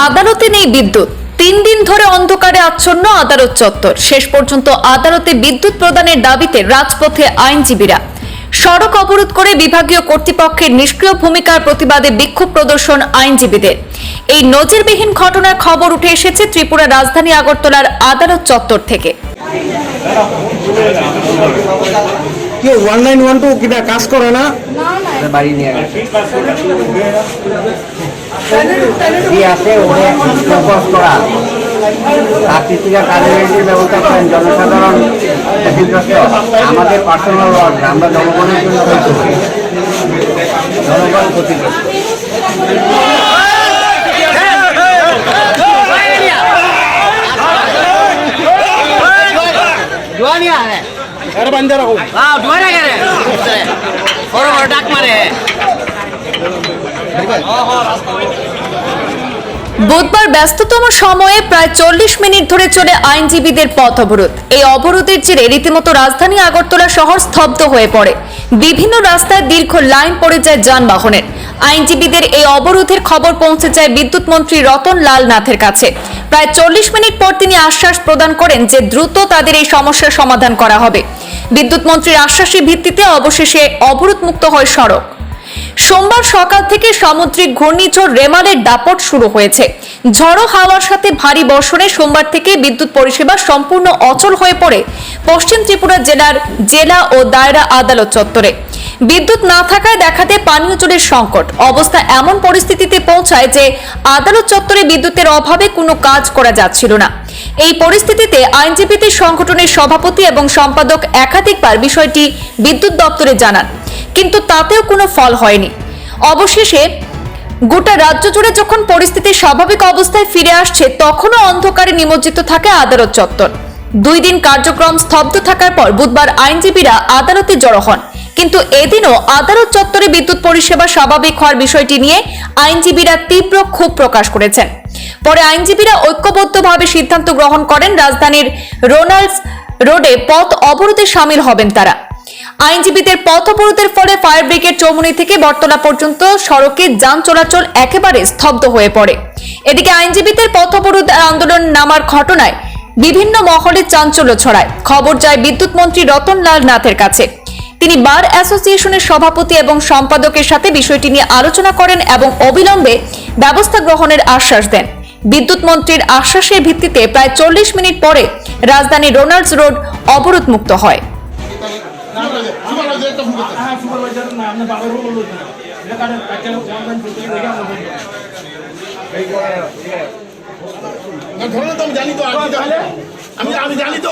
আদালতে নেই বিদ্যুৎ। 3 দিন ধরে অন্ধকারে আচ্ছন্ন আদালত চত্বর। শেষ পর্যন্ত আদালতে বিদ্যুৎ প্রদানের দাবিতে রাজপথে আইনজীবীরা। সড়ক অবরোধ করে বিভাগীয় কর্তৃপক্ষের নিষ্ক্রিয় ভূমিকার প্রতিবাদে বিক্ষোভ প্রদর্শন আইনজীবীদের। এই নজিরবিহীন ঘটনার খবর উঠে এসেছে ত্রিপুরা রাজধানী আগরতলার আদালত চত্বর থেকে। কেউ 1912 কিনা কাজ করে না, বাড়ি নিয়ে গেছে আছে ফোকাস করা আর্টিস্টিকা কাজের ব্যবস্থা করেন জনসাধারণ ক্ষতিগ্রস্ত। আমাদের পার্সোনাল ওয়ার্ড, আমরা জনগণের জন্য হইতে পারি, জনগণ ক্ষতিগ্রস্ত। বুধবার ব্যস্ততম সময়ে প্রায় 40 মিনিট ধরে চলে আইনজীবীদের পথ অবরোধ। এই অবরোধের জেরে রীতিমতো রাজধানী আগরতলা শহর স্তব্ধ হয়ে পড়ে। বিভিন্ন রাস্তায় দীর্ঘ লাইন পড়ে যায় যানবাহনের। আইনজীবীদের এই অবরোধের খবর পৌঁছে যায় বিদ্যুৎ মন্ত্রী রতন লাল নাথের কাছে। প্রায় 40 মিনিট পর তিনি আশ্বাস প্রদান করেন যে দ্রুত তাদের এই সমস্যার সমাধান করা হবে। বিদ্যুৎ মন্ত্রীর আশ্বাসের ভিত্তিতে অবশেষে অবরোধ মুক্ত হয় সড়ক। সোমবার সকাল থেকে সামুদ্রিক ঘূর্ণিঝড় রেমালের দাপট শুরু হয়েছে। ঝড়ো হাওয়ার সাথে ভারী বর্ষণে সোমবার থেকে বিদ্যুৎ পরিষেবা সম্পূর্ণ অচল হয়ে পড়ে পশ্চিম ত্রিপুরা জেলার জেলা ও দায়রা আদালত চত্বরে। বিদ্যুৎ না থাকায় দেখা দেয় পানীয় জলের সংকট। অবস্থা এমন পরিস্থিতিতে পৌঁছায় যে আদালত চত্বরে বিদ্যুতের অভাবে কোনো কাজ করা যাচ্ছিল না। এই পরিস্থিতিতে আইনজীবীদের সংগঠনের সভাপতি এবং সম্পাদক একাধিকবার বিষয়টি বিদ্যুৎ দপ্তরে জানান, কিন্তু তাতেও কোনো ফল হয়নি। অবশেষে গোটা রাজ্য জুড়ে যখন পরিস্থিতি স্বাভাবিক অবস্থায় ফিরে আসছে, তখনও অন্ধকারে নিমজ্জিত থাকে আদালত চত্বর। 2 দিন কার্যক্রম স্তব্ধ থাকার পর বুধবার আইনজীবীরা আদালতে জড়ো হন, কিন্তু এদিনও আদালত চত্বরে বিদ্যুৎ পরিষেবা স্বাভাবিক হওয়ার বিষয়টি নিয়ে আইনজীবীরা তীব্র ক্ষোভ প্রকাশ করেছেন। পরে আইনজীবীরা ঐক্যবদ্ধভাবে সিদ্ধান্ত গ্রহণ করেন রাজধানীর রোনাল্ডস রোডে পথ অবরোধে শামিল হবেন তারা। আইনজীবীদের পথ অবরোধের ফলে ফায়ার ব্রিগেড চৌমুহনী থেকে বটতলা পর্যন্ত সড়কে যান চলাচল একেবারে স্তব্ধ হয়ে পড়ে। এদিকে আইনজীবীদের পথ অবরোধ আন্দোলন নামার ঘটনায় বিভিন্ন মহলে চাঞ্চল্য ছড়ায়। খবর যায় বিদ্যুৎ মন্ত্রী রতন লাল নাথের কাছে। তিনি বার অ্যাসোসিয়েশনের সভাপতি এবং সম্পাদকের সাথে বিষয়টি নিয়ে আলোচনা করেন এবং অবিলম্বে ব্যবস্থা গ্রহণের আশ্বাস দেন। বিদ্যুৎ মন্ত্রীর আশ্বাসের ভিত্তিতে প্রায় 40 মিনিট পরে রাজধানী রোনাল্ডস রোড অবরোধ মুক্ত হয়। আমি জানি তো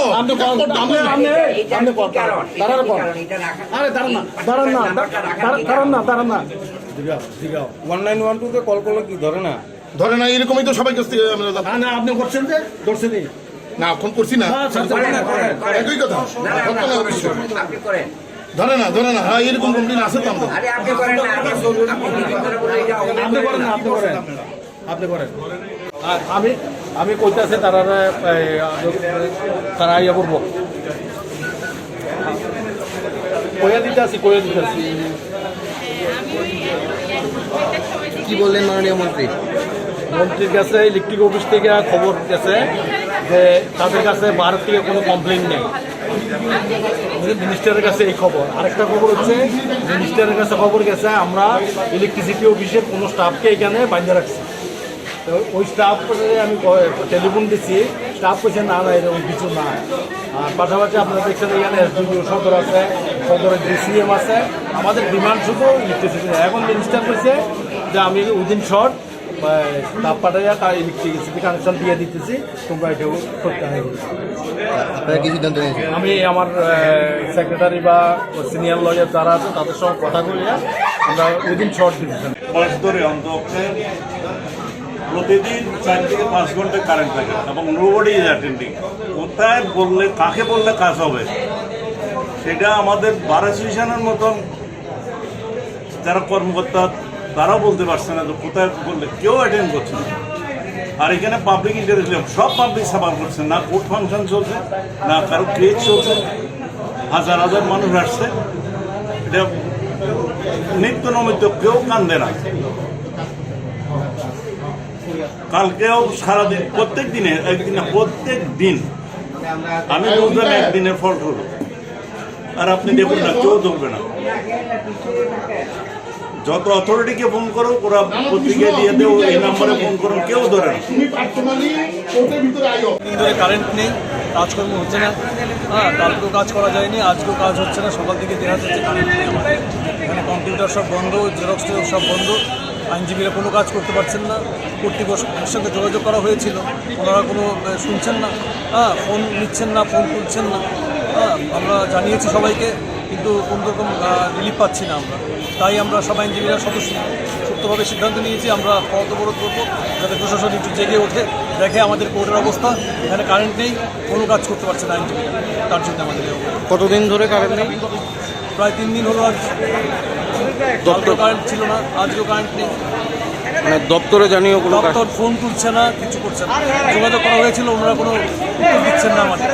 কল করলে কি ধরে না এরকমই তো সবাই কাছ থেকে আপনি করছেন যে করছেন না, ফোন করছি না, একই কথা ধরে না হ্যাঁ, এরকম কমপ্লেন আছে তো আপনি করেন। আমি কইতেছে তারা ইয়া করবো, কইয়া দিতে আসি। কি বললেন মাননীয় মন্ত্রীর কাছে ইলেকট্রিক অফিস থেকে খবর গেছে যে তাদের কাছে ভারত থেকে কোনো কমপ্লেন নেই। মিনিস্টারের কাছে এই খবর। আরেকটা খবর হচ্ছে মিনিস্টারের কাছে খবর গেছে আমরা ইলেকট্রিসিটি অফিসের কোনো স্টাফকে এখানে বাইন্ধে রাখছি। তো ওই স্টাফ আমি টেলিফোন দিচ্ছি, স্টাফ করছে না এরকম কিছু না। আর পাশাপাশি আপনারা দেখছেন এখানে এসডিও সদর আছে, সদরের ডিসিএম আছে। আমাদের ডিমান্ড শুধু ইলেকট্রিসিটি। এখন মিনিস্টার বলছে যে আমি উইদিন শর্ট স্টাফ পাঠাইয়া তার ইলেকট্রিসিটি কানেকশন দিয়ে দিতেছি, তোমরা এটাও করতে হবে। আমি আমার সেক্রেটারি বা সিনিয়র লয়ার যারা আছে তাদের সঙ্গে কথা বলিয়া আমরা উইদিন শর্ট ডিসিশন। প্রতিদিন 4 থেকে 5 ঘন্টা কারেন্ট থাকে এবং নোবডি ইজ অ্যাটেন্ডিং। কোথায় বললে কাকে বললে কাজ হবে সেটা আমাদের বার অ্যাসোসিয়েশনের মতন যারা কর্মকর্তা তারাও বলতে পারছে না, যে কোথায় বললে কেউ অ্যাটেন্ড করছে না। আর এখানে পাবলিক ইন্টারেস্ট সব পাবলিক সাফার করছে, না কোর্ট ফাংশন চলছে, না কারো কেস চলছে, হাজার হাজার মানুষ আসছে। এটা নিত্য নৈমিত্য কেউ কান্দে না। কালকেও সারাদিন প্রত্যেক দিনে একদিন না প্রত্যেক দিন আমি বুঝলাম একদিনের ফল্ট হলো, আর আপনি দেখুন না কেউ ধরবে না। যত অথরিটিকে ফোন করো ওরা পত্রিকায় দিয়ে দেও, এই নাম্বারে ফোন করো, কেউ ধরে না। ধরে কারেন্ট নেই, কাজকর্ম হচ্ছে না। হ্যাঁ, কালকেও কাজ করা যায়নি, আজকেও কাজ হচ্ছে না। সকাল থেকে দেখা যাচ্ছে কারেন্ট নেই আমাদের এখানে, কম্পিউটার সব বন্ধ, জেরক্স টেরক্স সব বন্ধ। আইনজীবীরা কোনো কাজ করতে পারছেন না। কর্তৃপক্ষের সঙ্গে যোগাযোগ করা হয়েছিল, ওনারা কোনো শুনছেন না। হ্যাঁ, ফোন নিচ্ছেন না, ফোন তুলছেন না। হ্যাঁ, আমরা জানিয়েছি সবাইকে, কিন্তু কোনো রকম রিলিফ পাচ্ছি না আমরা। তাই আমরা সব আইনজীবীরা সুপ্তভাবে সিদ্ধান্ত নিয়েছি আমরা পথ অবরোধ করবো, যাতে প্রশাসন একটু জেগে ওঠে, দেখে আমাদের কোর্টের অবস্থা। এখানে কারেন্ট নেই, কোনো কাজ করতে পারছে না আইনজীবীরা, তার জন্য আমাদের এই অবস্থা। কতদিন ধরে কারেন্ট নেই? প্রায় 3 দিন হলো। আজ দপ্তর কারেন্ট ছিল না, আজকেও কারেন্ট নেই। মানে দপ্তরে জানিয়েও কোনো কাজ? দপ্তর ফোন তুলছে না, কিছু করছে না। যোগাযোগ করা হয়েছিল, ওনারা কোনো উত্তর দিচ্ছেন না আমাদের।